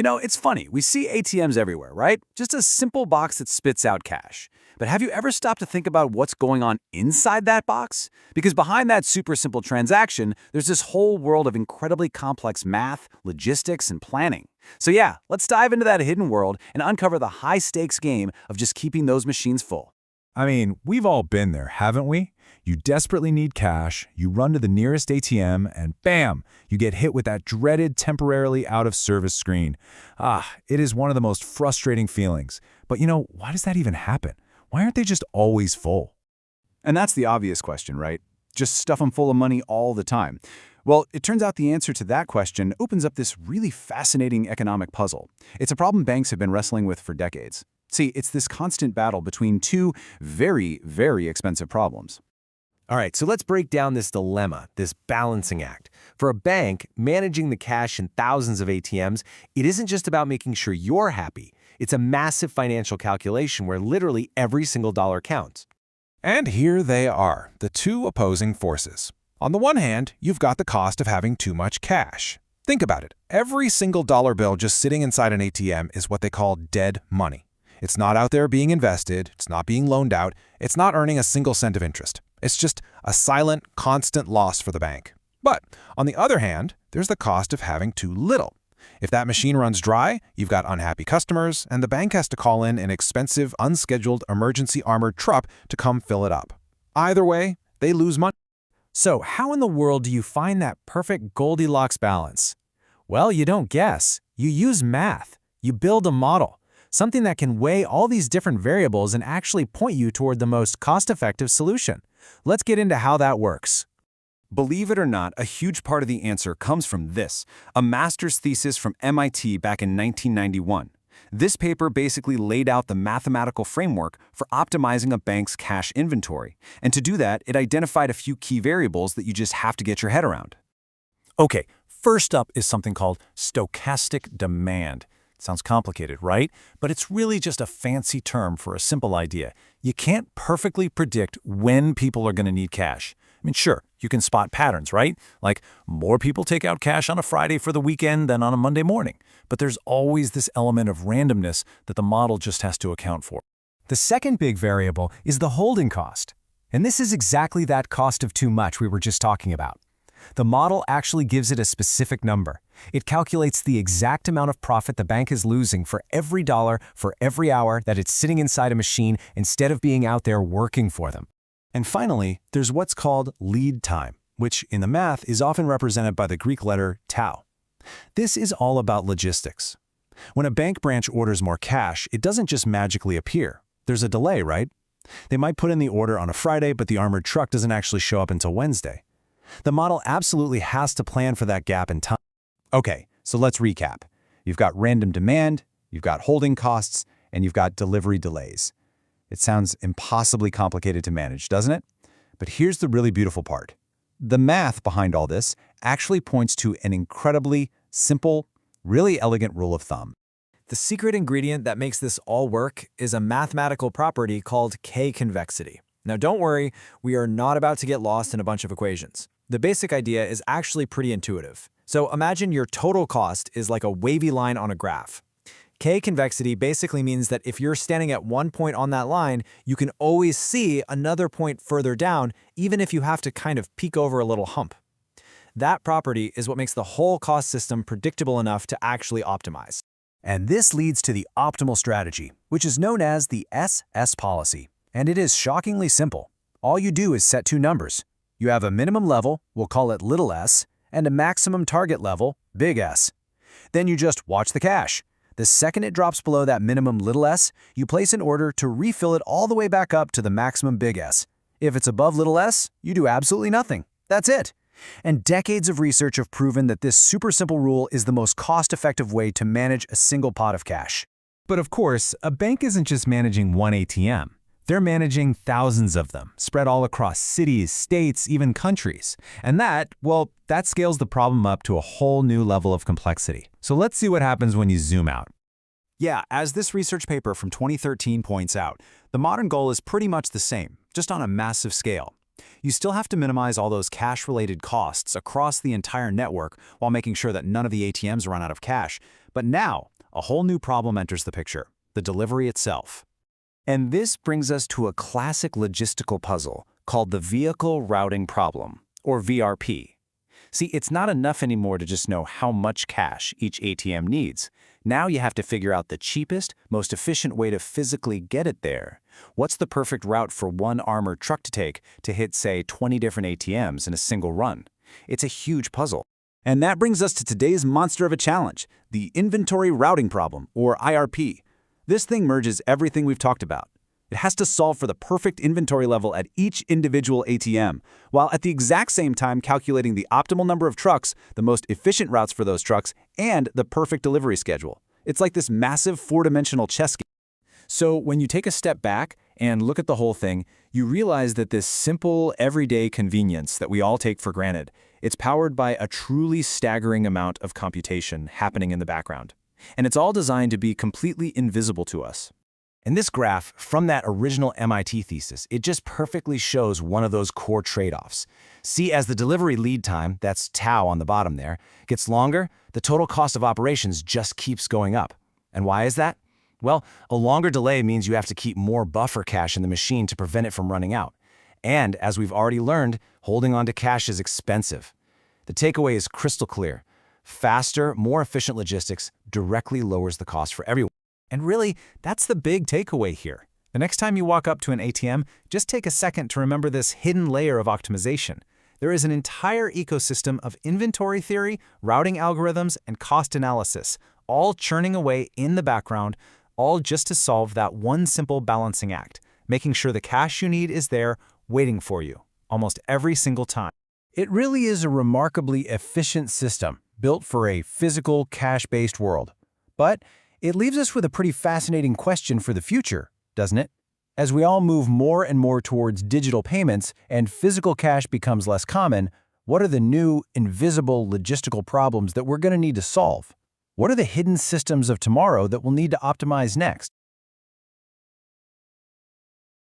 It's funny. We see ATMs everywhere, right? Just a simple box that spits out cash. But have you ever stopped to think about what's going on inside that box? Because behind that super simple transaction, there's this whole world of incredibly complex math, logistics, and planning. So yeah, let's dive into that hidden world and uncover the high-stakes game of just keeping those machines full. I mean, we've all been there, haven't we? You desperately need cash, you run to the nearest ATM, and bam, you get hit with that dreaded temporarily out-of-service screen. It is one of the most frustrating feelings. But why does that even happen? Why aren't they just always full? And that's the obvious question, right? Just stuff them full of money all the time. Well, it turns out the answer to that question opens up this really fascinating economic puzzle. It's a problem banks have been wrestling with for decades. See, it's this constant battle between two very, very expensive problems. All right, so let's break down this dilemma, this balancing act. For a bank, managing the cash in thousands of ATMs, it isn't just about making sure you're happy. It's a massive financial calculation where literally every single dollar counts. And here they are, the two opposing forces. On the one hand, you've got the cost of having too much cash. Think about it. Every single dollar bill just sitting inside an ATM is what they call dead money. It's not out there being invested, it's not being loaned out, it's not earning a single cent of interest. It's just a silent, constant loss for the bank. But on the other hand, there's the cost of having too little. If that machine runs dry, you've got unhappy customers, and the bank has to call in an expensive, unscheduled, emergency armored truck to come fill it up. Either way, they lose money. So how in the world do you find that perfect Goldilocks balance? Well, you don't guess. You use math. You build a model. Something that can weigh all these different variables and actually point you toward the most cost-effective solution. Let's get into how that works. Believe it or not, a huge part of the answer comes from this, a master's thesis from MIT back in 1991. This paper basically laid out the mathematical framework for optimizing a bank's cash inventory. And to do that, it identified a few key variables that you just have to get your head around. Okay, first up is something called stochastic demand. Sounds complicated, right? But it's really just a fancy term for a simple idea. You can't perfectly predict when people are going to need cash. I mean, sure, you can spot patterns, right? Like more people take out cash on a Friday for the weekend than on a Monday morning. But there's always this element of randomness that the model just has to account for. The second big variable is the holding cost. And this is exactly that cost of too much we were just talking about. The model actually gives it a specific number. It calculates the exact amount of profit the bank is losing for every dollar for every hour that it's sitting inside a machine instead of being out there working for them. And finally, there's what's called lead time, which in the math is often represented by the Greek letter tau. This is all about logistics. When a bank branch orders more cash, it doesn't just magically appear. There's a delay, right? They might put in the order on a Friday, but the armored truck doesn't actually show up until Wednesday. The model absolutely has to plan for that gap in time. Okay, so let's recap. You've got random demand, you've got holding costs, and you've got delivery delays. It sounds impossibly complicated to manage, doesn't it? But here's the really beautiful part. The math behind all this actually points to an incredibly simple, really elegant rule of thumb. The secret ingredient that makes this all work is a mathematical property called K-convexity. Now don't worry, we are not about to get lost in a bunch of equations. The basic idea is actually pretty intuitive. So imagine your total cost is like a wavy line on a graph. K-convexity basically means that if you're standing at one point on that line, you can always see another point further down, even if you have to kind of peek over a little hump. That property is what makes the whole cost system predictable enough to actually optimize. And this leads to the optimal strategy, which is known as the SS policy. And it is shockingly simple. All you do is set two numbers. You have a minimum level, we'll call it little s, and a maximum target level, big S. Then you just watch the cash. The second it drops below that minimum little s, you place an order to refill it all the way back up to the maximum big S. If it's above little s, you do absolutely nothing. That's it. And decades of research have proven that this super simple rule is the most cost-effective way to manage a single pot of cash. But of course, a bank isn't just managing one ATM. They're managing thousands of them, spread all across cities, states, even countries. And that scales the problem up to a whole new level of complexity. So let's see what happens when you zoom out. Yeah, as this research paper from 2013 points out, the modern goal is pretty much the same, just on a massive scale. You still have to minimize all those cash-related costs across the entire network while making sure that none of the ATMs run out of cash. But now, a whole new problem enters the picture: the delivery itself. And this brings us to a classic logistical puzzle called the vehicle routing problem, or VRP. See, it's not enough anymore to just know how much cash each ATM needs. Now you have to figure out the cheapest, most efficient way to physically get it there. What's the perfect route for one armored truck to take to hit, say, 20 different ATMs in a single run? It's a huge puzzle. And that brings us to today's monster of a challenge, the inventory routing problem, or IRP. This thing merges everything we've talked about. It has to solve for the perfect inventory level at each individual ATM, while at the exact same time calculating the optimal number of trucks, the most efficient routes for those trucks, and the perfect delivery schedule. It's like this massive four-dimensional chess game. So when you take a step back and look at the whole thing, you realize that this simple, everyday convenience that we all take for granted, it's powered by a truly staggering amount of computation happening in the background. And it's all designed to be completely invisible to us. And this graph, from that original MIT thesis, it just perfectly shows one of those core trade-offs. See, as the delivery lead time, that's tau on the bottom there, gets longer, the total cost of operations just keeps going up. And why is that? Well, a longer delay means you have to keep more buffer cash in the machine to prevent it from running out. And as we've already learned, holding on to cash is expensive. The takeaway is crystal clear. Faster, more efficient logistics directly lowers the cost for everyone. And really, that's the big takeaway here. The next time you walk up to an ATM, just take a second to remember this hidden layer of optimization. There is an entire ecosystem of inventory theory, routing algorithms, and cost analysis, all churning away in the background, all just to solve that one simple balancing act, making sure the cash you need is there, waiting for you, almost every single time. It really is a remarkably efficient system, built for a physical, cash-based world. But it leaves us with a pretty fascinating question for the future, doesn't it? As we all move more and more towards digital payments and physical cash becomes less common, what are the new, invisible logistical problems that we're going to need to solve? What are the hidden systems of tomorrow that we'll need to optimize next?